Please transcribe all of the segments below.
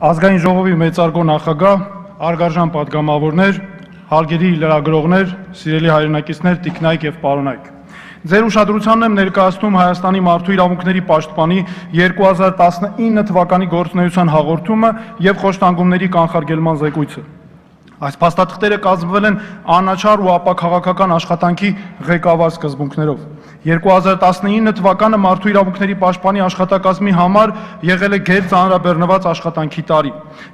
Ազգային ժողովի մեծարգո նախագահ, արգարժան պատգամավորներ, հարգելի լրագրողներ, սիրելի հայրենակիցներ, տիկնայք եւ պարոնայք։ Ձեր ուշադրությանն եմ ներկայացնում Հայաստանի մարդու իրավունքների պաշտպանի 2019 թվականի գործունեության հաղորդումը եւ խոշտանգումների կանխարգելման զեկույցը։ Այս փաստաթղթերը կազմվել են անաչառ ու ապաքաղաքական աշխատանքի ղեկավար սկզբունքներով։ 2019 թվականը մարդու իրավունքների պաշտպանի աշխատակազմի համար եղել է գերծ ծանրաբեռնված աշխատանքի տարի։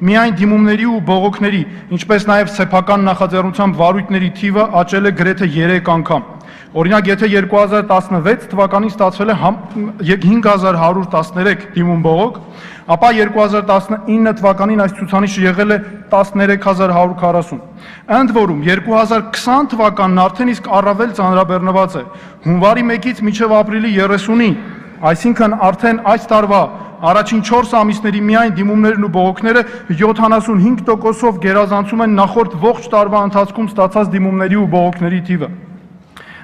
Միայն դիմումների ու բողոքների, ինչպես նաև սեփական նախաձեռնությամբ վարույթների թիվը աճել է գրեթե 3 անգամ։ Օրինակ, եթե 2016 թվականին ստացվել է 5113 դիմում բողոք, ապա 2019 թվականին այս ցուցանիշը եղել է 13140։ Ընդ որում 2020 թվականն արդեն իսկ առավել ծանրաբեռնված է։ Հունվարի 1-ից մինչև ապրիլի 30-ին, այսինքն արդեն այս տարվա առաջին 4 ամիսների միայն դիմումներն ու բողոքները 75%-ով գերազանցում են նախորդ ողջ տարվա ընթացքում ստացած դիմումների ու բողոքների թիվը։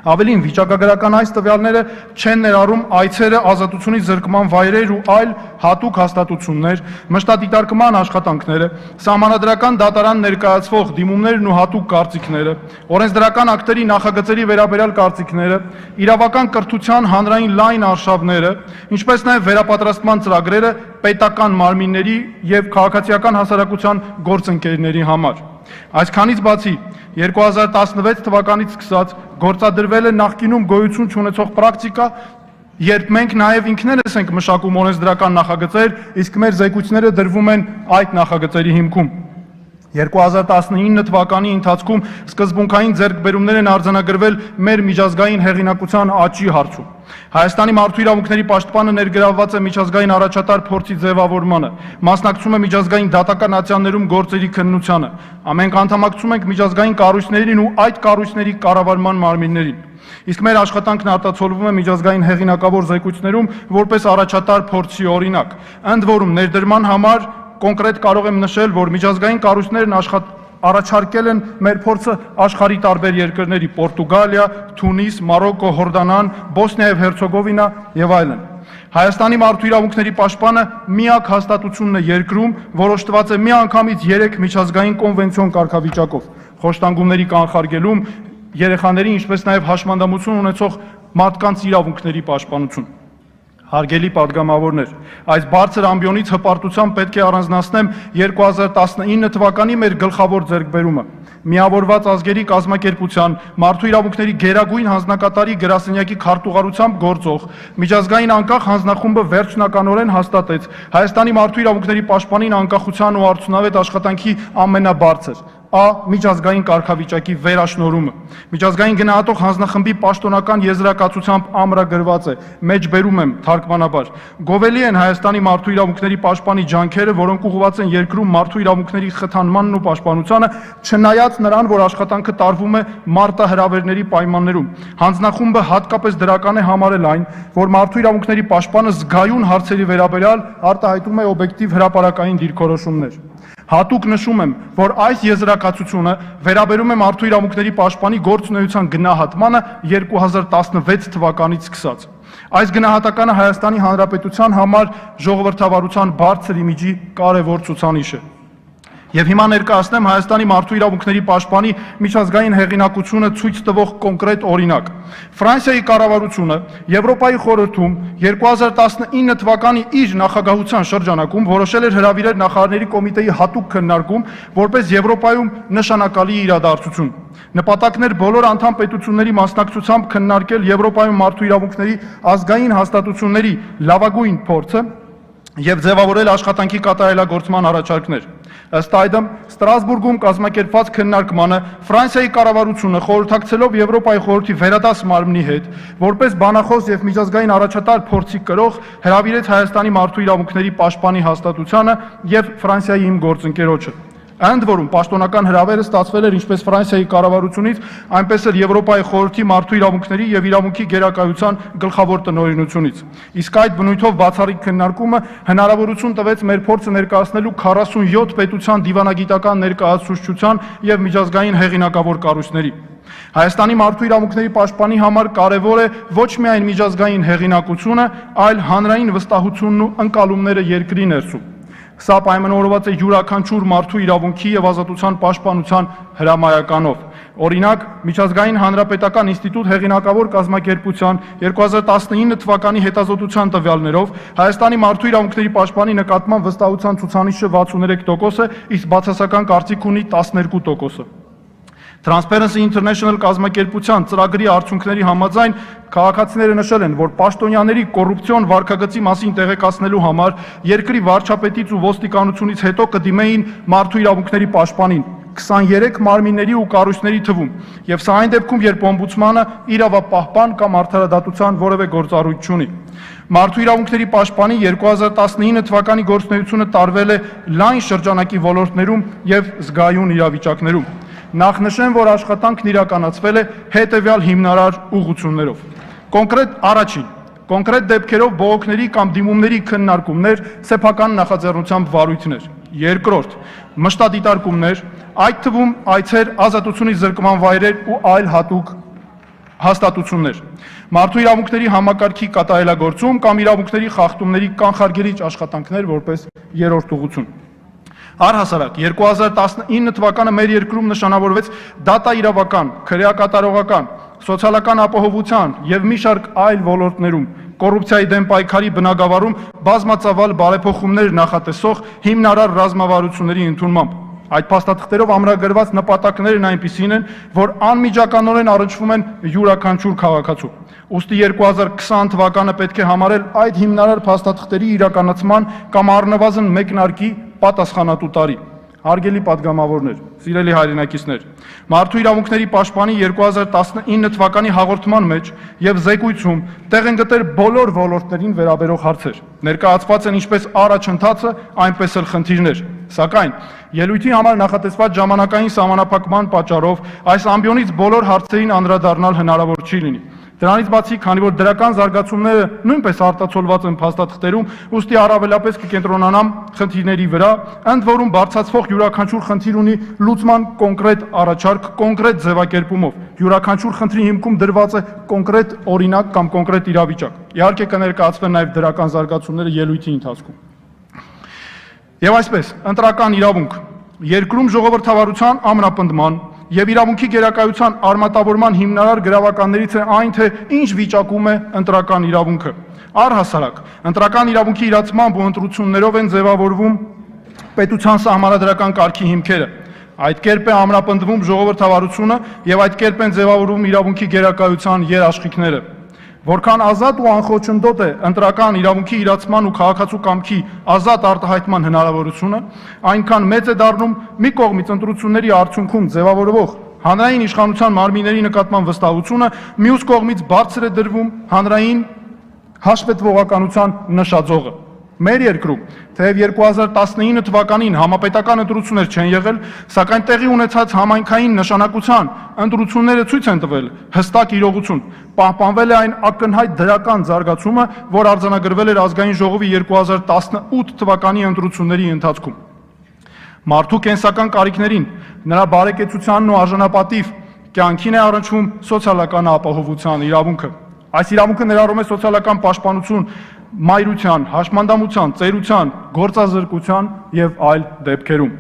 Ավելին, վիճակագրական այս տվյալները չեն ներառում այցերը, ազատությունից զրկման վայրեր ու այլ հատուկ հաստատություններ, մշտադիտարկման աշխատանքները, սահմանադրական դատարան ներկայացվող դիմումներն ու հատուկ կարծիքները, օրենսդրական ակտերի նախագծերի վերաբերյալ կարծիքները, իրավական կրթության հանրային լայն արշավները, ինչպես նաև վերապատրաստման ծրագրերը պետական մարմինների եւ քաղաքացիական հասարակության գործընկերների համար։ Այսքանից բացի 2016 թվականից սկսած գործադրվել է նախկինում գոյություն չունեցող պրակտիկա, երբ մենք նաև ինքներս ենք մշակում օրենսդրական նախագծեր, իսկ մեր զեկույցները դրվում են այդ նախագծերի հիմքում։ 2019 թվականի ընթացքում սկզբունքային ձեռքբերումներ են արձանագրվել մեր միջազգային հեղինակության աճի հարցում։ Հայաստանի մարդու իրավունքների պաշտպանը ներգրավված է միջազգային առաջատար փորձի ձևավորմանը, մասնակցում է միջազգային դատական ատյաններում գործերի քննությանը։ Ամենք անդամակցում ենք միջազգային կառույցներին ու այդ կառույցների կառավարման մարմիններին։ Իսկ մեր աշխատանքն արտացոլվում է միջազգային հեղինակավոր զեկույցներում որպես առաջատար փորձի օրինակ։ Ընդ որում ներդրման համար կոնկրետ կարող եմ նշել, որ միջազգային կառույցներն առաջարկել են մեր փորձը աշխարհի տարբեր երկրների՝ Պորտուգալիա, Թունիս, Մարոկո, Հորդանան, Բոսնիա եւ Հերցեգովինա եւ այլն։ Հայաստանի մարդու իրավունքների պաշտպանը միակ հաստատությունն է երկրում, որ օժտված է միանգամից 3 միջազգային կոնվենցիոն կարգավիճակով՝ խոշտանգումների կանխարգելում, երեխաների, ինչպես նաև հաշմանդամություն ունեցող մարդկանց իրավունքների պաշտպանություն։ Հարգելի պատգամավորներ, այս բարձր ամբիոնից հպարտությամբ պետք է առանձնացնեմ 2019 թվականի մեր գլխավոր ձեռքբերումը՝ Միավորված ազգերի կազմակերպության մարդու իրավունքների գերագույն հանձնակատարի գրասենյակի քարտուղարությամբ գործող միջազգային անկախ հանձնախումբը վերջնականորեն հաստատեց Հայաստանի մարդու իրավունքների պաշտպանին անկախության ու արդյունավետ աշխատանքի ամենաբարձր միջազգային կարգավիճակի վերաշնորհումը։ Միջազգային գնահատող հանձնախմբի պաշտոնական եզրակացությամբ ամրագրված է, մեջբերում եմ թարգմանաբար, գովելի են Հայաստանի մարդու իրավունքների պաշտպանի ջանքերը, որոնք ուղղված են երկրում մարդու իրավունքների խթանմանն ու պաշտպանությանը, չնայած նրան, որ աշխատանքը տարվում է մարտահրավերների պայմաններում։ Հանձնախումբը հատկապես դրական է համարել այն, որ մարդու իրավունքների պաշտպանը զգայուն հարցերի վերաբերյալ արտահայտում է օբյեկտիվ հրապարակային դիրքորոշումներ։ Հատուկ նշում եմ, որ այս եզրակացությունը վերաբերում է մարդու իրավունքների պաշտպանի գործունեության գնահատմանը 2016 թվականից սկսած։ Այս գնահատականը Հայաստանի Հանրապետության համար ժողովրդավարության բարձր իմիջի կարևոր ցուցանիշ է։ Եվ հիմա ներկայացնեմ Հայաստանի մարդու իրավունքների պաշտպանի միջազգային հեղինակությունը ցույց տվող կոնկրետ օրինակ։ Ֆրանսիայի կառավարությունը Եվրոպայի խորհրդում 2019 թվականի իր նախագահության շրջանակում որոշել էր հրավիրել նախարարների կոմիտեի հատուկ քննարկում որպես Եվրոպայում նշանակալի իրադարձություն։ Նպատակն էր բոլոր անդամ պետությունների մասնակցությամբ քննարկել Եվրոպայում մարդու իրավունքների ազգային հաստատությունների լավագույն փորձը եւ ձևավորել աշխատանքի կատարելագործման առաջարկներ։ Ըստ այդմ, Ստրասբուրգում կազմակերպված քննարկմանը Ֆրանսիայի կառավարությունը խորհրդակցելով Եվրոպայի խորհրդի վերադաս մարմնի հետ, որպես բանախոս եւ միջազգային առաջատար փորձի կրող, հրավիրեց Հայաստանի մարդու իրավունքների պաշտպանի հաստատությանը եւ Ֆրանսիայի իմ գործընկերոջը։ Ընդ որում պաշտոնական հրավերը ստացվել էր ինչպես Ֆրանսիայի կառավարությունից, այնպես էլ Եվրոպայի խորհրդի մարդու իրավունքների եւ իրավունքի գերակայության գլխավոր տնօրինությունից։ Իսկ այդ բնույթով բացառիկ քննարկումը հնարավորություն տվեց մեր փորձը ներկայացնելու 47 պետության դիվանագիտական ներկայացուցչության եւ միջազգային հեղինակավոր կառույցների։ Հայաստանի մարդու իրավունքների պաշտպանի համար կարևոր է ոչ միայն միջազգային հեղինակությունը, այլ հանրային վստահությունն ու ընկալումները երկրի ներսում։ Սա պայմանավորված է յուրաքանչյուր մարդու իրավունքի եւ ազատության պաշտպանության հրամայականով։ Օրինակ, Միջազգային հանրապետական ինստիտուտ հեղինակավոր կազմակերպության 2019 թվականի հետազոտության տվյալներով Հայաստանի մարդու իրավունքների պաշտպանի նկատմամբ վստահության ցուցանիշը 63% է, իսկ բացասական կարծիք ունի 12%։ Transparency International կազմակերպության ծրագրի արդյունքների համաձայն քաղաքացիները նշել են, որ պաշտոնյաների կոռուպցիոն վարքագծի մասին տեղեկացնելու համար երկրի վարչապետից ու ոստիկանությունից հետո կդիմեին մարդու իրավունքների պաշտպանին 23 մարմինների ու կառույցների թվում, եւ սա այն դեպքում, երբ օմբուդսմանը իրավապահպան կամ արդարադատության որևէ գործառույթ չունի։ Մարդու իրավունքների պաշտպանի 2019 թվականի գործունեությունը տարվել է լայն շրջանակի ոլորտներում եւ զգայուն իրավիճակներում։ Նախ նշեմ, որ աշխատանքն իրականացվել է հետևյալ հիմնարար ուղղություններով։ Կոնկրետ դեպքերով բողոքների կամ դիմումների քննարկումներ, սեփական նախաձեռնությամբ վարույթներ։ Երկրորդ, մշտադիտարկումներ, այդ թվում այցեր, ազատությունից զրկման վայրեր ու այլ հատուկ հաստատություններ։ Մարդու իրավունքների համակարգի կատարելագործում կամ իրավունքների խախտումների կանխարգելիչ աշխատանքներ որպես երրորդ ուղղություն։ Առհասարակ 2019 թվականը մեր երկրում նշանավորվեց դատաիրավական, քրեակատարողական, սոցիալական ապահովության եւ մի շարք այլ ոլորտներում կոռուպցիայի դեմ պայքարի բնագավառում բազմածավալ բարեփոխումներ նախատեսող հիմնարար ռազմավարությունների ընդունմամբ։ Այդ փաստաթղթերով ամրագրված նպատակներն այնպիսին են, որ անմիջականորեն առնչվում են յուրաքանչյուր քաղաքացու։ Ուստի 2020 թվականը պետք է համարել այդ հիմնարար փաստաթղթերի իրականացման կամ առնվազն մեկնարկի պատասխանատու տարի։ Հարգելի падգամավորներ, սիրելի հայրենակիցներ, Մարդու իրավունքների պաշտպանի 2019 թվականի հաղորդման մեջ եւ զեկույցում տեղ են գտել բոլոր ոլորտներին վերաբերող հարցեր։ Ներկայացված են ինչպես առաջընթացը, այնպես էլ խնդիրներ։ Սակայն ելույթի համար նախատեսված ժամանակային սահմանափակման պատճառով այս ամբիոնից բոլոր հարցերին անդրադառնալ հնարավոր չի լինի։ Դրանից բացի, քանի որ դրական զարգացումները նույնպես արտացոլված են փաստաթղթերում, ուստի առավելապես կկենտրոնանամ խնդիրների վրա, ընդ որում բարձրացվող յուրաքանչյուր խնդիր ունի լուծման կոնկրետ առաջարկ, կոնկրետ ձևակերպումով։ Յուրաքանչյուր խնդրի հիմքում դրված է կոնկրետ օրինակ կամ կոնկրետ իրավիճակ։ Իհարկե կներկայացվեն նաև դրական զարգացումները ելույթի ընթացքում։ Եվ այսպես, ընտրական իրավունք, երկրում ժողովրդավարության ամրապնդման եւ իրավունքի գերակայության արմատավորման հիմնարար գրավականներից է այն, թե ինչ վիճակում է ընտրական իրավունքը։ Առհասարակ, ընտրական իրավունքի իրացմամբ ու ընտրություններով են ձևավորվում պետության սահմանադրական կարգի հիմքերը։ Այդ կերպ է ամրապնդվում ժողովրդավարությունը եւ այդ կերպ են ձևավորվում իրավունքի գերակայության երաշխիքները։ Որքան ազատ ու անխոչնդոտ է ընտրական իրավունքի իրացման ու քաղաքացու կամքի ազատ արտահայտման հնարավորությունը, այնքան մեծ է դառնում մի կողմից ընտրությունների արդյունքում ձևավորվող հանրային իշխանության մարմինների նկատմամբ վստահությունը, մյուս կողմից բարձր է դրվում հանրային հաշվետվողականության նշաձողը։ Մեր երկրում, թեև 2019 թվականին համապետական ընտրություններ չեն եղել, սակայն տեղի ունեցած համայնքային նշանակության ընտրությունները ցույց են տվել հստակ իրողություն։ Պահպանվել է այն ակնհայտ դրական զարգացումը, որ արձանագրվել էր ազգային ժողովի 2018 թվականի ընտրությունների ընթացքում։ Մարդու կենսական կարիքներին, նրա բարեկեցությանն ու արժանապատիվ կյանքին է առնչվում սոցիալական ապահովության իրավունքը։ Այս իրավունքը ներառում է սոցիալական պաշտպանություն մայրության, հաշմանդամության, ծերության, գործազրկության եւ այլ դեպքերում։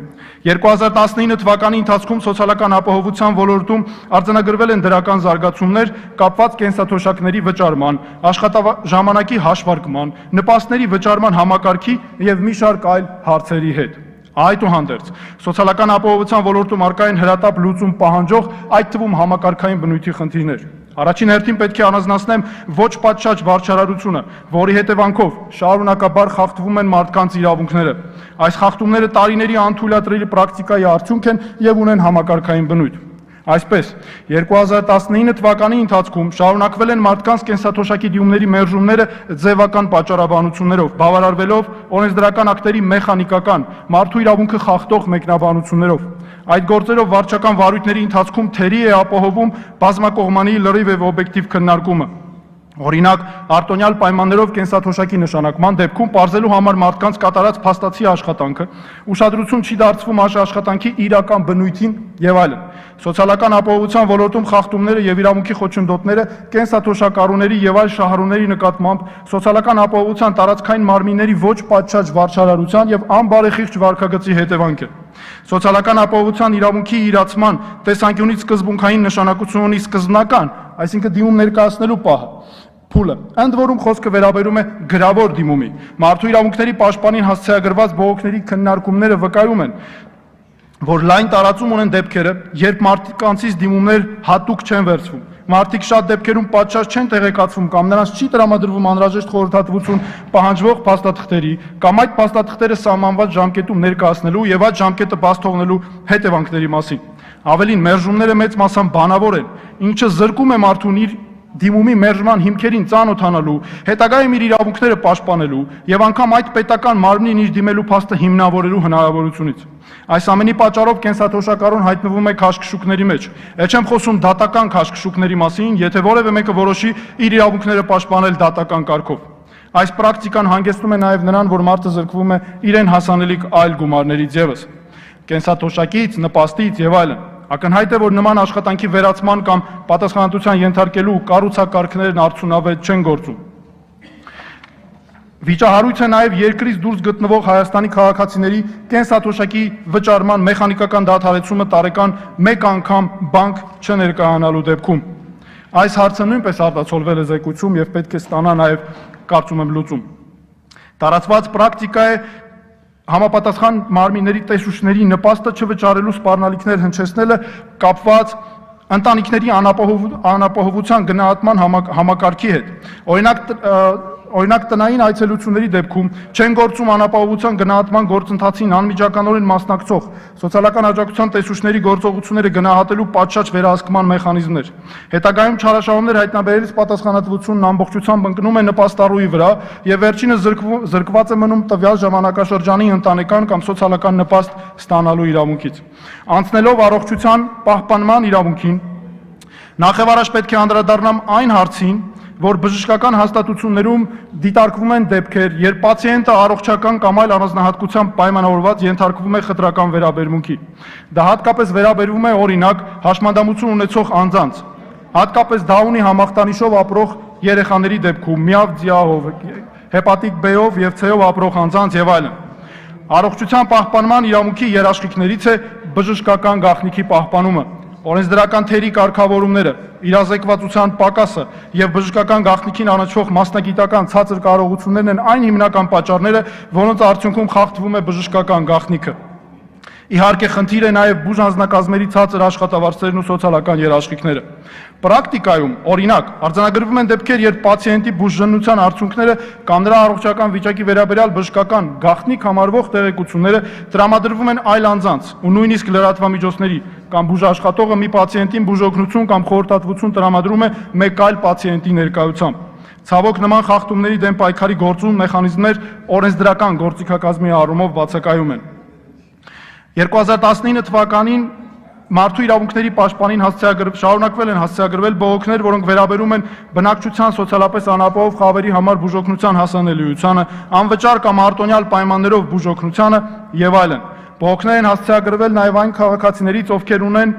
2019 թվականի ընթացքում սոցիալական ապահովության ոլորտում արձանագրվել են դրական զարգացումներ կապված կենսաթոշակների վճարման, աշխատաժամանակի հաշվարկման, նպաստների վճարման համակարգի եւ մի շարք այլ հարցերի հետ։ Այդուհանդերձ, սոցիալական ապահովության ոլորտում առկա են հրատապ լուծում պահանջող, այդ թվում համակարգային բնույթի խնդիրներ։ Առաջին հերթին պետք է առանձնացնեմ ոչ պատշաճ վարչարարությունը, որի հետևանքով շարունակաբար խախտվում են մարդկանց իրավունքները։ Այս խախտումները տարիների անթույլատրելի պրակտիկայի արդյունք են եւ ունեն համակարգային բնույթ։ Այսպես, 2019 թվականի ընթացքում շարունակվել են մարդկանց կենսաթոշակի դիմումների մերժումները ձևական պատճառաբանություններով, բավարարվելով օրենսդրական ակտերի մեխանիկական, մարդու իրավունքը խախտող մեկնաբանություններով։ Այդ գործերով վարչական վարույթների ընթացքում թերի է ապահովում բազմակողմանի լրիվ եւ օբյեկտիվ քննարկումը։ Օրինակ, արտոնյալ պայմաններով կենսաթոշակի նշանակման դեպքում պարզելու համար մարդկանց կատարած փաստացի աշխատանքը, ուշադրություն չի դարձվում աշխատանքի իրական բնույթին եւ այլն։ Սոցիալական ապահովության ոլորտում խախտումները եւ իրավունքի խոչընդոտները կենսաթոշակառուների եւ այլ շահառուների նկատմամբ սոցիալական ապահովության տարածքային մարմինների ոչ պատշաճ վարչարարության եւ անբարեխիղճ վարքագծի հետևանք է։ Սոցիալական ապահովության իրավունքի իրացման տեսանկյունից սկզբունքային նշանակություն ունի սկզբնական, այսինքն դիմում ներկայացնելու պահը, փուլը, ընդ որում խոսքը վերաբերում է գրավոր դիմումի։ Մարդու իրավունքների պաշտպանին հասցեագրված բողոքների քննարկումները վկայում են, որ լայն տարածում ունեն դեպքերը, երբ մարդկանցից դիմումներ հատուկ չեն վերցվում։ Մարդիկ շատ դեպքերում պատշաճ չեն տեղեկացվում կամ նրանց չի տրամադրվում անհրաժեշտ խորհրդատվություն պահանջվող փաստաթղթերի կամ այդ փաստաթղթերը սահմանված ժամկետում ներկայացնելու եւ այդ ժամկետը բաց թողնելու հետևանքների մասին։ Ավելին, մերժումները մեծ մասամբ բանավոր են, ինչը զրկում է մարդուն իր դիմումի մերժման հիմքերին ծանոթանալու, հետագայում իր իրավունքները պաշտպանելու եւ անգամ այդ պետական մարմնին իր դիմելու փաստը հիմնավորելու հնարավորությունից։ Այս ամենի պատճառով կենսաթոշակառուն հայտնվում է քաշքշուկների մեջ։ Էլ չեմ խոսում դատական քաշքշուկների մասին, եթե որևէ մեկը որոշի իր իրավունքները պաշտպանել դատական կարգով։ Այս պրակտիկան հանգեցնում է նաեւ նրան, որ մարդը զրկվում է իրեն հասանելիք այլ գումարներից եւս, կենսաթոշակից, նպաստից եւ այլն։ Ակնհայտ է, որ նման աշխատանքի վերացման կամ պատասխանատվության ենթարկելու կառուցակարգներն արդյունավետ չեն գործում։ Վիճահարույց է նաև երկրից դուրս գտնվող Հայաստանի քաղաքացիների կենսաթոշակի վճարման մեխանիկական դադարեցումը տարեկան մեկ անգամ բանկ չներկայանալու դեպքում։ Այս հարցը նույնպես արտացոլվել է զեկույցում եւ պետք է ստանա նաև, կարծում եմ, լուծում։ Տարածված պրակտիկա է համապատասխան մարմինների տեսուչների նպաստը չվճարելու սպառնալիքներ հնչեցնելը կապված ընտանիքների անապահովության գնահատման համակարգի հետ։ Օրինակ տնային այցելությունների դեպքում չեն գործում անապահովության գնահատման գործընթացին անմիջականորեն մասնակցող սոցիալական աջակցության տեսուչների գործողությունները գնահատելու պատշաճ վերահսկման մեխանիզմներ։ Հետագայում չարաշահումներ հայտնաբերելիս պատասխանատվությունն ամբողջությամբ ընկնում է նպաստառուի վրա եւ վերջինը զրկված է մնում տվյալ ժամանակաշրջանի ընտանեկան կամ սոցիալական նպաստ ստանալու իրավունքից։ Անցնելով առողջության պահպանման իրավունքին, նախևառաջ պետք է անդրադառնամ այն հարցին, որ բժշկական հաստատություններում դիտարկվում են դեպքեր, երբ պացիենտը առողջական կամ այլ առանձնահատկությամբ պայմանավորված ենթարկվում է խտրական վերաբերմունքի։ Դա հատկապես վերաբերվում է օրինակ հաշմանդամություն ունեցող անձանց, հատկապես դա ունի համախտանիշով ապրող երեխաների դեպքում, միավ ձիահով, հեպատիտ B-ով եւ C-ով ապրող անձանց եւ այլն։ Առողջության պահպանման իրավունքի երաշխիքներից է բժշկական գաղտնիքի պահպանումը, օրենսդրական թերի կարգավորումները, իրազեկվածության պակասը եւ բժշկական գաղտնիքին առնչվող մասնագիտական ցածր կարողություններն են այն հիմնական պատճառները, որոնց արդյունքում խախտվում է բժշկական գաղտնիքը։ Իհարկե, խնդիր է նաև բուժանձնակազմերի ցածր աշխատավարձերն ու սոցիալական երաշխիքները։ Պրակտիկայում, օրինակ, արձանագրվում են դեպքեր, երբ պացիենտի բուժժննության արդյունքները կամ նրա առողջական վիճակի վերաբերյալ բժշկական գաղտնիք համարվող տեղեկությունները տրամադրվում են այլ անձանց ու նույնիսկ լրատվամիջոցների կամ բուժաշխատողը մի պացիենտին բուժօգնություն կամ խորհրդատվություն տրամադրում է մեկ այլ պացիենտի ներկայությամբ։ Ցավոք, նման խախտումների դեմ պայքարի գործուն մեխանիզմներ օրենսդրական գործիքակազմի առումով բացակայում են։ 2019 թվականին մարդու իրավունքների պաշտպանին շարունակվել են հասցեագրվել բողոքներ, որոնք վերաբերում են բնակչության սոցիալապես անապահով խավերի համար բուժօգնության հասանելիությանը, անվճար կամ արտոնյալ պայմաններով բուժօգնությանը եւ այլն։ Բողոքներ են հասցեագրվել նաեւ այն քաղաքացիներից, ովքեր ունեն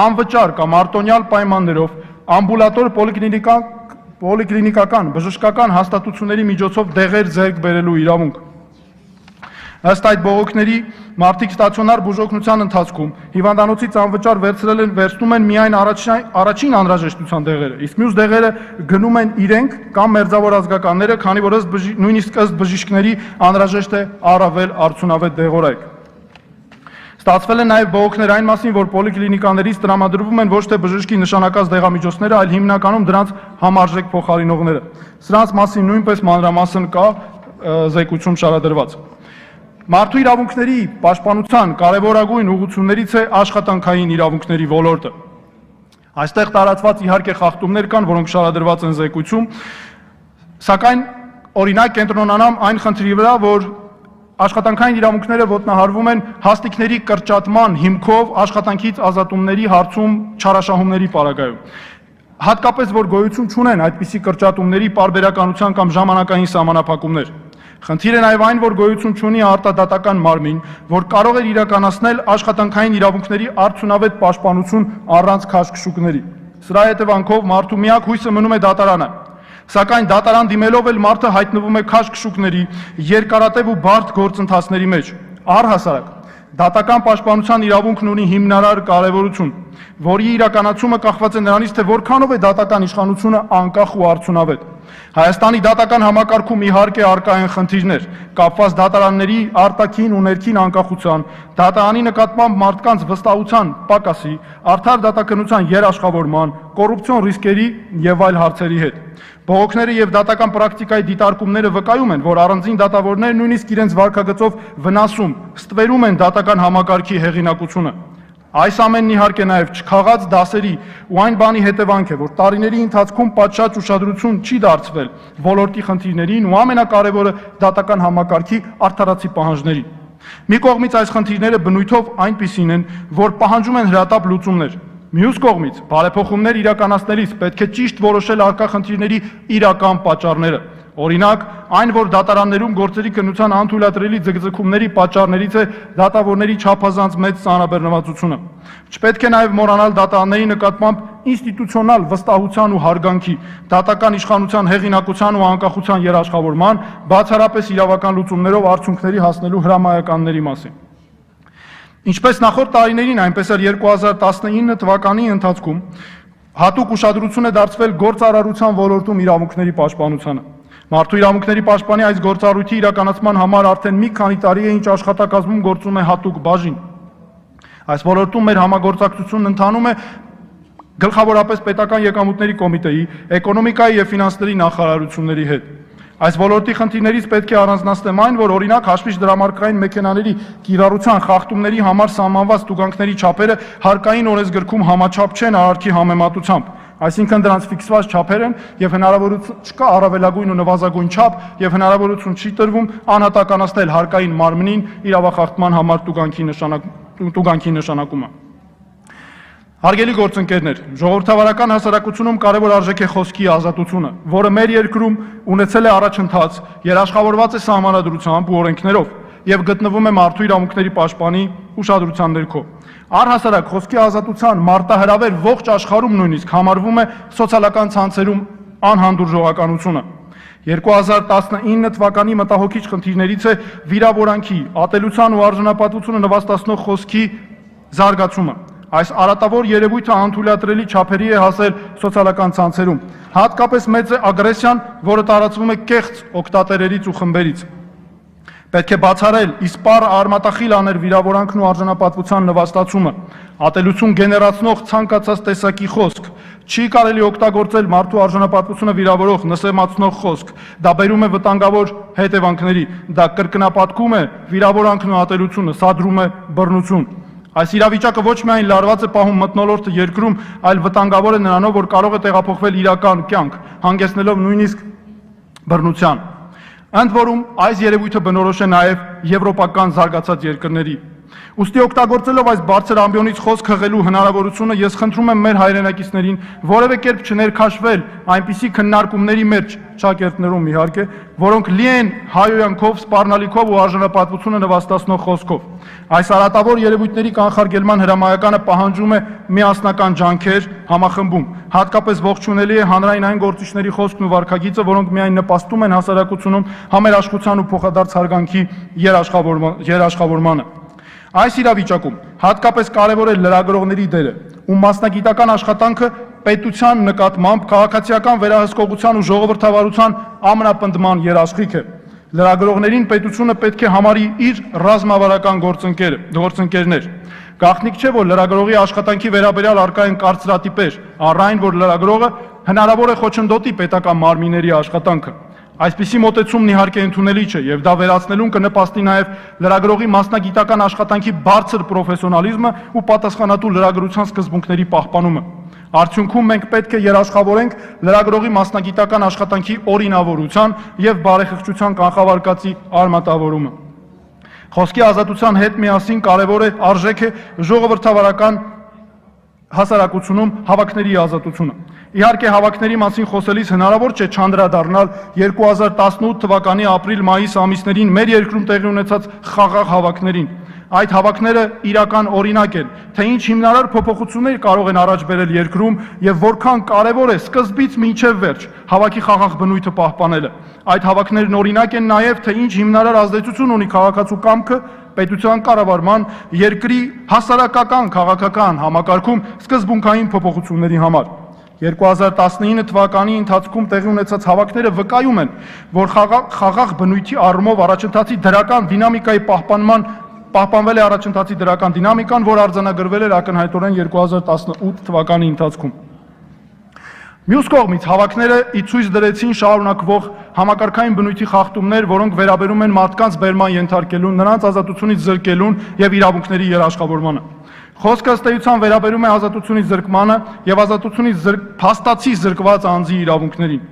անվճար կամ արտոնյալ պայմաններով ամբուլատոր պոլիկլինիկական բժշկական հաստատությունների միջոցով դեղեր ձեռք բերելու իրավունք։ Ըստ այդ բողոքների մարդիկ ստացիոնար բուժօգնության ընթացքում հիվանդանոցից անվճար վերցնում են միայն առաջին անհրաժեշտության դեղերը, իսկ մյուս դեղերը գնում են իրենք կամ մերձավոր ազգականները, քանի որ նույնիսկ ըստ բժիշկների անհրաժեշտ է առավել արդյունավետ դեղորայք։ Ստացվել են նաև բողոքներ այն մասին, որ պոլիկլինիկաներից տրամադրվում են ոչ թե բժշկի նշանակած դեղամիջոցները, այլ հիմնականում դրանց համարժեք փոխարինողները։ Սրանց մասին նույնպես մանրամասն կա զեկույցում շարադրված։ Մարդու իրավունքների պաշտպանության կարևորագույն ուղղություններից է աշխատանքային իրավունքների ոլորտը։ Այստեղ տարածված իհարկե խախտումներ կան, որոնք շարադրված են զեկույցում, սակայն օրինակ կենտրոնանամ այն խնդրի վրա, որ աշխատանքային իրավունքները ոտնահարվում են հաստիկների կրճատման հիմքով աշխատանքից ազատումների հարցում չարաշահումների պարագայում։ Հատկապես որ գոյություն չունեն այդպիսի կրճատումների պարբերականության կամ ժամանակային սահմանափակումներ։ Խնդիրը նաև այն, որ գոյություն չունի արտադատական մարմին, որ կարող էր իրականացնել աշխատանքային իրավունքների արդյունավետ պաշտպանություն առանց քաշքշուկների։ Սրա հետևանքով մարդու միակ հույսը մնում է դատարանը։ Սակայն դատարան դիմելով էլ մարդը հայտնվում է քաշքշուկների, երկարատև ու բարդ գործընթացների մեջ։ Առհասարակ, դատական պաշտպանության իրավունքն ունի հիմնարար կարևորություն, որի իրականացումը կախված է նրանից, թե որքանով է դատական իշխանությունը անկախ ու արդյունավետ։ Հայաստանի դատական համակարգում իհարկե առկա են խնդիրներ, կապված դատարանների արտաքին ու ներքին անկախության, դատարանի նկատմամբ մարդկանց վստահության պակասի, արդար դատականության երաշխավորման, կոռուպցիոն ռիսկերի եւ այլ հարցերի հետ։ Բողոքները եւ դատական պրակտիկայի դիտարկումները վկայում են, որ առանձին դատավորները նույնիսկ իրենց վարքագծով վնասում, ստվերում են դատական համակարգի հեղինակությունը։ Այս ամենն իհարկե նաև չքաղած դասերի ու այն բանի հետևանք է, որ տարիների ընթացքում պատշաճ ուշադրություն չի դարձվել ոլորտի խնդիրներին ու ամենակարևորը դատական համակարգի արդարացի պահանջներին։ Մի կողմից այս խնդիրները բնույթով այնպիսին են, որ պահանջում են հրատապ լուծումներ։ Մյուս կողմից բարեփոխումներ իրականացնելիս պետք է ճիշտ որոշել առկա խնդիրների իրական պատճառները։ Օրինակ, այն, որ դատարաններում գործերի քննության անթույլատրելի ձգձգումների պատճառներից է դատավորների չափազանց մեծ ծանրաբեռնվածությունը։ Չպետք է նաև մոռանալ դատարանների նկատմամբ ինստիտուցիոնալ վստահության ու հարգանքի, դատական իշխանության հեղինակության ու անկախության երաշխավորման, բացառապես իրավական լուծումներով արդյունքների հասնելու հրամայականների մասին։ Ինչպես նախորդ տարիներին, այնպես էլ 2019 թվականի ընթացքում հատուկ ուշադրություն է դարձվել գործարարության ոլորտում իրավունքների պաշտպանությանը։ Մարդու իրավունքների պաշտպանի այս գործառույթի իրականացման համար արդեն մի քանի տարի է, ինչ աշխատակազմում գործում է հատուկ բաժին։ Այս ոլորտում մեր համագործակցությունն ընթանում է գլխավորապես պետական եկամուտների կոմիտեի, էկոնոմիկայի եւ ֆինանսների նախարարությունների հետ։ Այս ոլորտի խնդիրներից պետք է առանձնացնեմ այն, որ օրինակ հաշվիչ դրամարկղային մեքենաների կիրառության խախտումների համար սահմանված տուգանքների չափերը հարկային օրենսգրքում համաչափ չեն արարքի համեմատությամբ, այսինքն դրանց ֆիքսված չափեր են եւ հնարավորություն չկա առավելագույն ու նվազագույն չափ եւ հնարավորություն չի տրվում անհատականացնել հարկային մարմնին իրավախախտման համար տուգանքի նշանակումը։ Հարգելի գործընկերներ, ժողովրդավարական հասարակությունում կարևոր արժեք է խոսքի ազատությունը, որը մեր երկրում ունեցել է առաջընթաց, երաշխավորված է սահմանադրությամբ ու օրենքներով եւ գտնվում է մարդու իրավունքների պաշտպանի ուշադրության ներքո։ Առհասարակ խոսքի ազատության մարտահրավեր ողջ աշխարհում նույնիսկ համարվում է սոցիալական ցանցերում անհանդուրժողականությունը։ 2019 թվականի մտահոգիչ խնդիրներից է վիրավորանքի, ատելության ու արժանապատվությունը նվաստացնող խոսքի զարգացումը։ Այս արատավոր երևույթը անթույլատրելի չափերի է հասել սոցիալական ցանցերում։ Հատկապես մեծ է ագրեսիան, որը տարածվում է կեղծ օգտատերերից ու խմբերից։ Պետք է բացառել իսպառ արմատախիլ աներ վիրավորանքն ու արժանապատվության նվաստացումը, ատելություն գեներացնող ցանկացած տեսակի խոսք, չի կարելի օգտագործել մարդու արժանապատվությունը վիրավորող, նսեմացնող խոսք, դա բերում է վտանգավոր հետևանքների, դա կրկնապատկում է վիրավորանքն ու ատելությունը, սադրում է բռնություն։ Այս իրավիճակը ոչ միայն լարված է պահում մթնոլորտը երկրում, այլ վտանգավոր է նրանով, որ կարող է տեղափոխվել իրական կյանք, հանգեցնելով նույնիսկ բռնության։ Ընդ որում, այս երևույթը բնորոշ է նաև եվրոպական զարգացած երկրների։ Ուստի օգտագործելով այս բարձր ամբիոնից խոսք հղելու հնարավորությունը, ես խնդրում եմ մեր հայրենակիցներին որևէ կերպ չներքաշվել այնպիսի քննարկումների մեջ, ճակերտներում իհարկե, որոնք լի են հայոյանքով, սպառնալիքով ու արժանապատվությունը նվաստացնող խոսքով։ Այս արատավոր երևույթների կանխարգելման հրամայականը պահանջում է միասնական ջանքեր համախմբում, հատկապես ողջունելի է հանրային այն գործիչների խոսքն ու վարքագիծը, որոնք միայն նպաստում են հասարակությունում համերաշխության ու փոխադարձ հարգանքի երաշխավորմանը։ Այս իրավիճակում հատկապես կարևոր է լրագրողների դերը, ում մասնագիտական աշխատանքը պետության նկատմամբ քաղաքացիական վերահսկողության ու ժողովրդավարության ամենապնդման երաշխիք է։ Լրագրողներին պետությունը պետք է համարի իր ռազմավարական գործընկերներ։ Գաղտնիք չէ, որ լրագրողի աշխատանքի վերաբերյալ առկա են կարծրատիպեր, առ այն, որ լրագրողը հնարավոր է խոչընդոտի պետական մարմինների աշխատանքը։ Այսպիսի մոտեցումն իհարկե ընդունելի չէ եւ դա վերացնելուն կնպաստի նաեւ լրագրողի մասնագիտական աշխատանքի բարձր պրոֆեսիոնալիզմը ու պատասխանատու լրագրության սկզբունքների պահպանումը։ Արդյունքում մենք պետք է երաշխավորենք լրագրողի մասնագիտական աշխատանքի օրինավորության եւ բարեխղճության կանխավարկածի արմատավորումը։ Խոսքի ազատության հետ միասին կարևոր է արժեք է ժողովրդավարական հասարակությունում հավաքների ազատությունը։ Իհարկե հավաքների մասին խոսելիս հնարավոր չէ չանդրադառնալ 2018 թվականի ապրիլ-մայիս ամիսներին մեր երկրում տեղի ունեցած խաղաղ հավաքներին։ Այդ հավաքները իրական օրինակ են, թե ինչ հիմնարար փոփոխություններ կարող են առաջ բերել երկրում եւ որքան կարեւոր է սկզբից մինչեւ վերջ հավաքի խաղաղ բնույթը պահպանելը։ Այդ հավաքներն օրինակ են նաեւ, թե ինչ հիմնարար ազդեցություն ունի քաղաքացու կամքը պետության կառավարման, երկրի հասարակական քաղաքական համակարգում սկզբունքային փոփոխությունների համար։ 2019 թվականի ընթացքում տեղի ունեցած հավաքները վկայում են, որ խաղաղ բնույթի առումով առաջընթացի դրական դինամիկայի պահպանվել է առաջընթացի դրական դինամիկան, որ արձանագրվել էր ակնհայտորեն 2018 թվականի ընթացքում։ Մյուս կողմից հավաքները ի ցույց դրեցին շարունակվող համակարգային բնույթի խախտումներ, որոնք վերաբերում են մարդկանց բերման ենթարկելուն, նրանց ազատությունից զրկելուն եւ իրավունքների երաշխավորմանը։ Խոսքը ըստ էության վերաբերում է ազատությունից զրկմանը եւ ազատությունից փաստացի զրկված անձի իրավունքներին։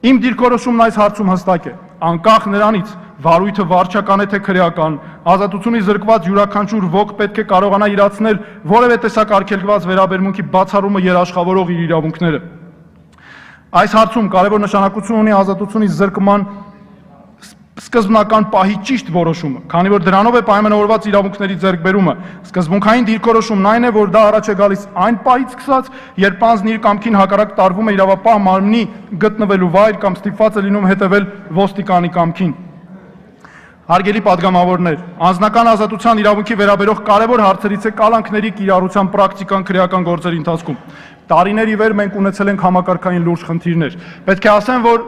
Իմ դիրքորոշումն այս հարցում հստակ է, անկախ նրանից վարույթը վարչական է թե քրեական, ազատությունից զրկված յուրաքանչյուր ոք պետք է կարողանա իրացնել որևէ տեսակ արգելված վերաբերմունքի բացառումը երաշխավորող իր իրավունքները։ Այս հարցում կարևոր նշանակություն ունի ազատությունից զրկման սկզբնական պահի ճիշտ որոշումը, քանի որ դրանով է պայմանավորված իրավունքների ձեռքբերումը։ Սկզբունքային դիրքորոշումն այն է, որ դա առաջ է գալիս այն պահից սկսած, երբ անձն իր կամքին հակառակ տարվում է իրավապահ մարմնի գտնվելու վայր կամ ստիպված է լինում հետևել ոստիկանի կամքին։ Հարգելի падգամավորներ, անձնական ազատության իրավունքի վերաբերող կարևոր հարցերից է կալանքների կիրառության պրակտիկան քրեական գործերի ընթացքում։ Տարիներ ի վեր մենք ունեցել ենք համակարգային լուրջ խնդիրներ։ Պետք է ասեմ, որ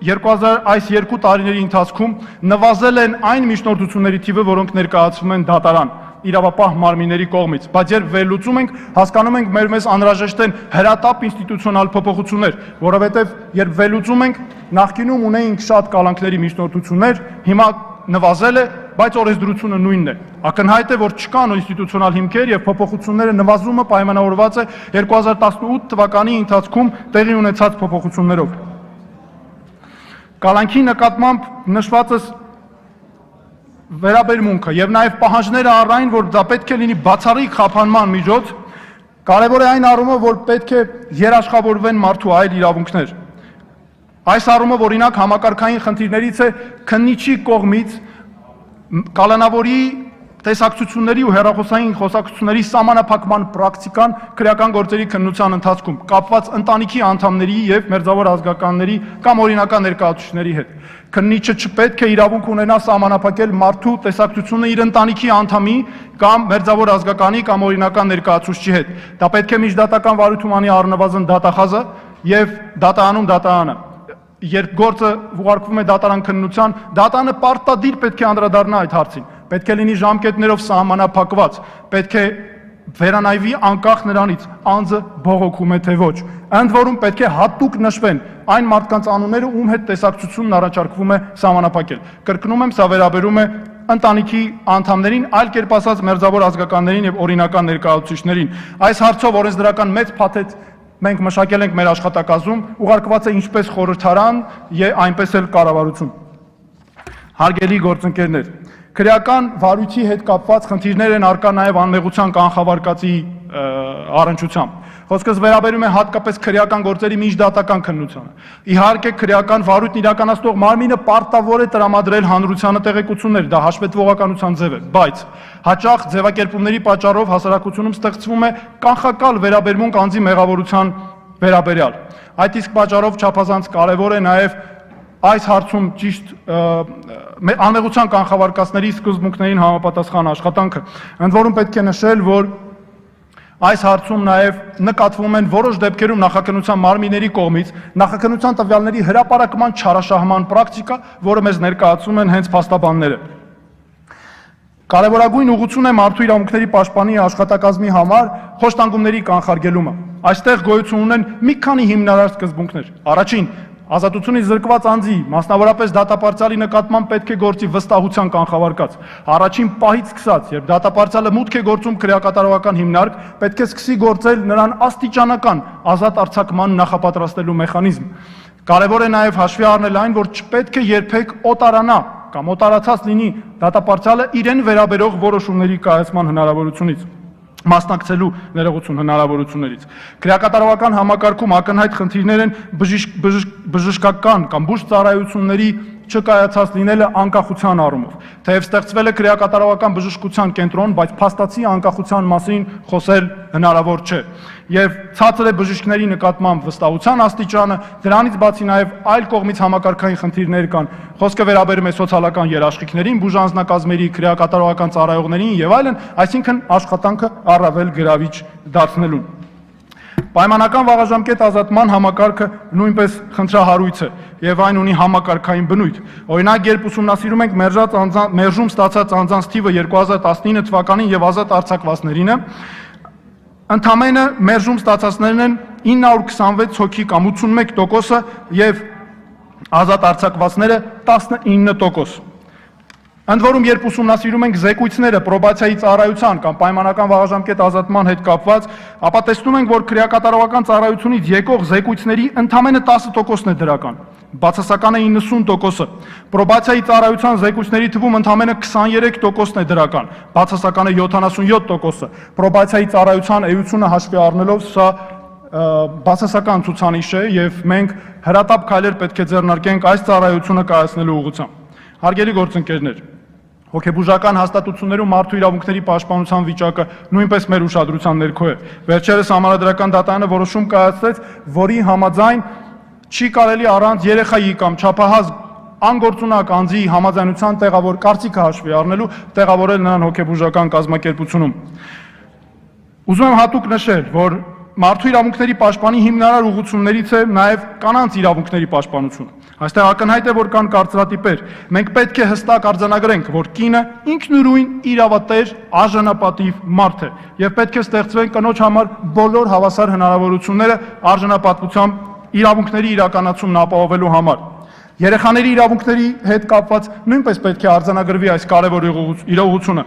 այս երկու տարիների ընթացքում նվազել են այն միջնորդությունների թիվը, որոնք ներկայացվում են դատարան, իրավապահ մարմինների կողմից, բայց երբ վերլուծում ենք, հասկանում ենք մեզ անհրաժեշտ են հրատապ ինստիտուցիոնալ փոփոխություններ, որովհետև երբ վերլուծում ենք, նախկինում ունեինք շատ կալանքների միջնորդություններ, հիմա նվազել է, բայց օրենսդրությունը նույնն է։ Ակնհայտ է, որ չկան ինստիտուցիոնալ հիմքեր եւ փոփոխությունները նվազումը պայմանավորված է 2018 թվականի ընթացքում տեղի ունեցած փոփոխություններով։ Կալանքի նկատմամբ նշվածս վերաբերմունքը եւ նաեւ պահանջները առ այն, որ դա պետք է լինի բացառիկ խափանման միջոց, կարեւոր է այն առումով, որ պետք է երաշխավորվեն մարդու այլ իրավունքներ։ Այս առումով օրինակ համակարգային խնդիրներից է քննիչի կողմից կալանավորի տեսակցությունների ու հեռախոսային խոսակցությունների սահմանափակման պրակտիկան քրեական գործերի քննության ընթացքում կապված ընտանիքի անդամների եւ մերձավոր ազգականների կամ օրինական ներկայացուցիչների հետ։ Քննիչը չպետք է իրավունք ունենա սահմանափակել մարդու տեսակցությունը իր ընտանիքի անդամի կամ մերձավոր ազգականի կամ օրինական ներկայացուցչի հետ։ Դա պետք է միջդատական վարույթում անի առնվազն դատախազը եւ դատարանում դատարանը։ Երբ գործը ուղարկվում է դատարան քննության, դատարանը պարտադիր պետք է անդրադառնա այդ հարցին։ Պետք է լինի ժամկետներով սահմանափակված, պետք է վերանայվի անկախ նրանից անձը բողոքում է թե ոչ։ Ընդ որում պետք է հատուկ նշվեն այն մարդկանց անունները, ում հետ տեսակցությունն առաջարկվում է սահմանափակել։ Կրկնում եմ, սա վերաբերում է ընտանիքի անդամներին, այլ կերպ ասած մերձավոր ազգականներին եւ օրինական ներկայացուցիչներին։ Այս հարցով օրենսդրական մեծ փաթեթ մենք մշակել ենք մեր աշխատակազմում, ուղարկված է ինչպես խորհրդարան, այնպես էլ կառավարություն։ Հարգելի գործընկերներ, քրեական վարույթի հետ կապված խնդիրներ են առկա նաև անմեղության կանխավարկածի առնչությամբ։ Խոսքս վերաբերում է հատկապես քրեական գործերի միջդատական քննությանը։ Իհարկե քրեական վարույթն իրականացնող մարմինը պարտավոր է տրամադրել հանրությանը տեղեկություններ, դա հաշվետվողականության ձև է, բայց հաճախ ձևակերպումների պատճառով հասարակությունում ստեղծվում է կանխակալ վերաբերմունք անձի մեղավորության վերաբերյալ։ Այդ իսկ պատճառով չափազանց կարևոր է նաև այս հարցում ճիշտ անմեղության կանխավարկածների սկզբունքներին համապատասխան աշխատանքը։ Ընդ որում պետք է նշել, որ այս հարցում նաև նկատվում են որոշ դեպքերում նախաքննության մարմինների կողմից նախաքննության տվյալների հրապարակման չարաշահման պրակտիկա, որը մեզ ներկայացնում են հենց փաստաբանները։ Կարևորագույն ուղղություն է մարդու իրավունքների պաշտպանի աշխատակազմի համար խոշտանգումների կանխարգելումը։ Այստեղ գոյություն ունեն մի քանի հիմնարար սկզբունքներ։ Առաջին, ազատությունից զրկված անձի, մասնավորապես դատապարտյալի նկատմամբ պետք է գործի վստահության կանխավարկած։ Առաջին պահից սկսած, երբ դատապարտյալը մուտք է գործում քրեակատարողական հիմնարկ, պետք է սկսի գործել նրան աստիճանական ազատ արձակման նախապատրաստելու մեխանիզմ։ Կարևոր է նաև հաշվի առնել այն, որ չպետք է երբեք օտարանա կամ օտարացած լինի դատապարտյալը իրեն վերաբերող որոշումների կայացման հնարավորությունից։ մասնակցելու ներողություն հնարավորություններից։ Քրեակատարողական համակարգում ակնհայտ խնդիրներ են բժշկական կամ բուժ ծառայությունների չկայացած լինելը անկախության առումով։ Թեև ստեղծվել է քրեակատարողական բժշկության կենտրոն, բայց փաստացի անկախության մասին խոսել հնարավոր չէ։ Եվ ցածր է բժիշկների նկատմամբ վստահության աստիճանը, դրանից բացի նաև այլ կողմից համակարգային խնդիրներ կան։ Խոսքը վերաբերում է սոցիալական երաշխիքներին, բուժանձնակազմերի, քրեակատարողական ծառայողներին եւ այլն, այսինքն աշխատանքը առավել գրավիչ դարձնելուն։ Պայմանական վաղաժամկետ ազատման համակարգը նույնպես խնդրահարույց է եւ այն ունի համակարգային բնույթ։ Օրինակ, երբ ուսումնասիրում ենք մերժում ստացած անձանց թիվը 2019 թվականին եւ ազատ արձակվածներինը, ընդամենը մերժում ստացածներն են 926 հոգի կամ 81%-ը եւ ազատ արձակվածները 19%։ Ընդ որում, երբ ուսումնասիրում ենք զեկույցները պրոբացիայի ծառայության կամ պայմանական վաղաժամկետ ազատման հետ կապված, ապա տեսնում ենք, որ քրեակատարողական ծառայությունից եկող զեկույցների ընդամենը 10%-ն է դրական, բացասականը 90%-ը։ Պրոբացիայի ծառայության զեկույցների թվում ընդամենը 23%-ն է դրական, բացասականը 77%-ը։ Պրոբացիայի ծառայության էությունը հաշվի առնելով սա բացասական ցուցանիշ է եւ մենք հրատապ քայլեր պետք է ձեռնարկենք այս ծառայությունը կայացնելու ուղղությամբ։ Հարգելի գործընկերներ, հոգեբուժական հաստատություններում մարդու իրավունքների պաշտպանության վիճակը նույնպես մեր ուշադրության ներքո է։ Վերջերս Համանդրական դատարանը որոշում կայացրեց, որի համաձայն չի կարելի առանց երեխայի կամ չափահաս անգործունակ անձի համաձայնության կարծիքը հաշվի առնելու տեղավորել նրան հոգեբուժական կազմակերպությունում։ Ուզում եմ հատուկ նշել, որ մարդու իրավունքների պաշտպանի հիմնարար ուղղություններից է նաև կանանց իրավունքների պաշտպանությունը։ Այստեղ ակնհայտ է, որ կան կարծրատիպեր։ Մենք պետք է հստակ արձանագրենք, որ կինը ինքնուրույն իրավատեր, արժանապատիվ մարդ է եւ պետք է ստեղծվեն կնոջ համար բոլոր հավասար հնարավորությունները արժանապատվությամբ իրավունքների իրականացումն ապահովելու համար։ Երեխաների իրավունքների հետ կապված նույնպես պետք է արձանագրվի այս կարևոր իրողությունը։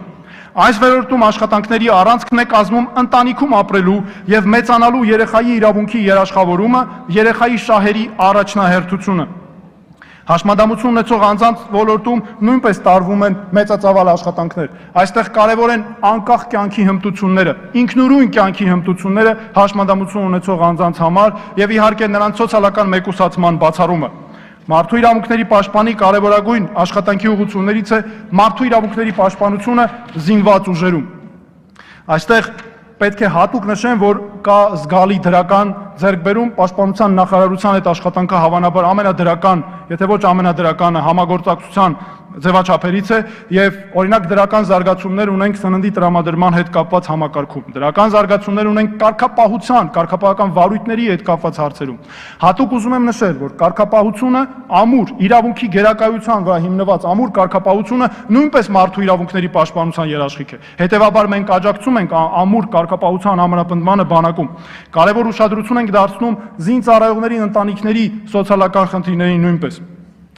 Այս վերորդում աշխատանքների առանցքն է կազմում ընտանիքում ապրելու եւ մեծանալու երեխայի իրավունքի երաշխավորումը, երեխայի շահերի առաջնահերթությունը։ Հաշմանդամություն ունեցող անձանց ոլորտում նույնպես տարվում են մեծածավալ աշխատանքներ։ Այստեղ կարևոր են անկախ կյանքի հմտությունները, ինքնուրույն կյանքի հմտությունները հաշմանդամություն ունեցող անձանց համար եւ իհարկե նրանց սոցիալական մեկուսացման բացառումը։ Մարդու իրավունքների պաշտպանի կարևորագույն աշխատանքի ուղղություններից է մարդու իրավունքների պաշտպանությունը զինված ուժերում։ Այստեղ պետք է հատուկ նշեմ, որ կա զգալի դրական ձեռքբերում պաշտպանության նախարարության հետ աշխատանքը հավանաբար ամենադրական, եթե ոչ ամենադրականը համագործակցության ձևաչափերից է եւ օրինակ դրական զարգացումներ ունենք սննդի տրամադրման հետ կապված համակարգում։ Դրական զարգացումներ ունենք կարգապահության, կարգապահական վարույթների հետ կապված հարցերում։ Հատուկ ուզում եմ նշել, որ կարգապահությունը ամուր իրավունքի գերակայության վրա հիմնված ամուր կարգապահությունը նույնպես մարդու իրավունքների պաշտպանության երաշխիք է։ Հետևաբար մենք աջակցում ենք ամուր կարգապահության համապնդմանը բանակում։ Կարևոր ուշադրություն ենք դարձնում զինծառայողների ընտանիքների սոցիալական խնդիրներին նույնպես։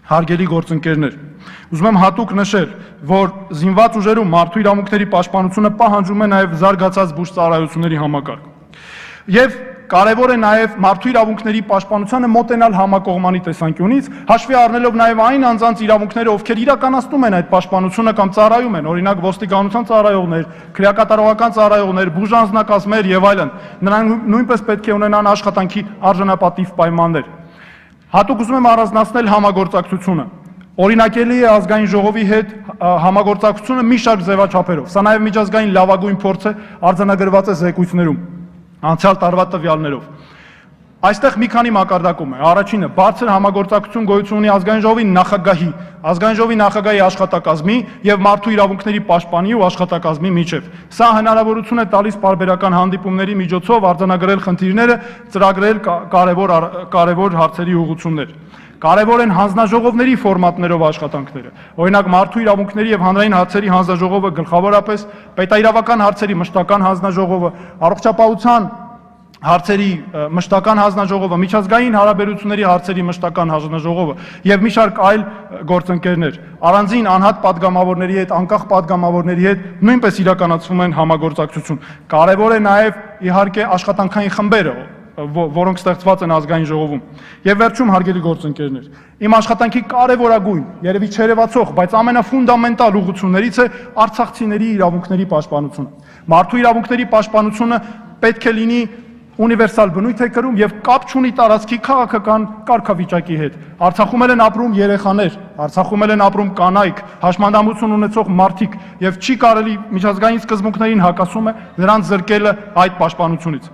Հարգելի գործընկերներ, ուզում եմ հատուկ նշել, որ զինված ուժերում մարդու իրավունքների պաշտպանությունը պահանջում է նաև զարգացած բուժ ծառայությունների համակարգ։ Եվ կարևոր է նաև մարդու իրավունքների պաշտպանությանը մոտենալ համակողմանի տեսանկյունից, հաշվի առնելով նաև այն անձանց իրավունքները, ովքեր իրականացնում են այդ պաշտպանությունը կամ ծառայում են, օրինակ ոստիկանության ծառայողներ, քրեակատարողական ծառայողներ, բուժանձնակազմեր եւ այլն, նրանք նույնպես պետք է ունենան աշխատանքի արժանապատիվ պայմաններ։ Հատուկ ուզում եմ առանձնացնել համագործակցությունը։ Օրինակելի է ազգային ժողովի հետ համագործակցությունը մի շարք ձևաչափերով։ Սա նաև միջազգային լավագույն փորձ է, արձանագրված է զեկույցներում, անցյալ տարվա տվյալներով։ Այստեղ մի քանի մակարդակում է։ Առաջինը՝ բարձր համագործակցություն գոյություն ունի ազգային ժողովի նախագահի աշխատակազմի եւ մարդու իրավունքների պաշտպանի ու աշխատակազմի միջեւ։ Սա հնարավորություն է տալիս պարբերական հանդիպումների միջոցով արձանագրել խնդիրները, ծրագրել կարևոր հարցերի ուղղություններ։ Կարևոր են հանձնաժողովների ֆորմատներով աշխատանքները։ Օրինակ մարդու իրավունքների եւ հանրային հարցերի հանձնաժողովը գլխավորապես, պետաիրավական հարցերի մշտական հանձնաժողովը, առողջապահության հարցերի մշտական հանձնաժողովը, միջազգային հարաբերությունների հարցերի մշտական հանձնաժողովը եւ մի շարք այլ գործընկերներ առանձին անհատ падգամավորների հետ, անկախ падգամավորների հետ նույնպես իրականացվում են համագործակցություն։ Կարևոր է նաեւ իհարկե աշխատանքային խմբերը, որոնք ստեղծված են ազգային ժողովում։ Եվ վերջում հարգելի գործընկերներ, իմ աշխատանքի կարևորագույն, երևի չերևացող, բայց ամենաֆունդամենտալ ուղղություններից է արցախցիների իրավունքների պաշտպանությունը։ Մարդու իրավունքների պաշտպանությունը պետք է լինի ունիվերսալ բնույթ է կրում եւ կապ չունի տարածքի քաղաքական կարգավիճակի հետ։ Արցախում են ապրում երեխաներ, Արցախում են ապրում կանայք, հաշմանդամություն ունեցող մարդիկ եւ չի կարելի միջազգային սկզբունքներին հակասում է նրանց զրկելը այդ պաշտպանությունից։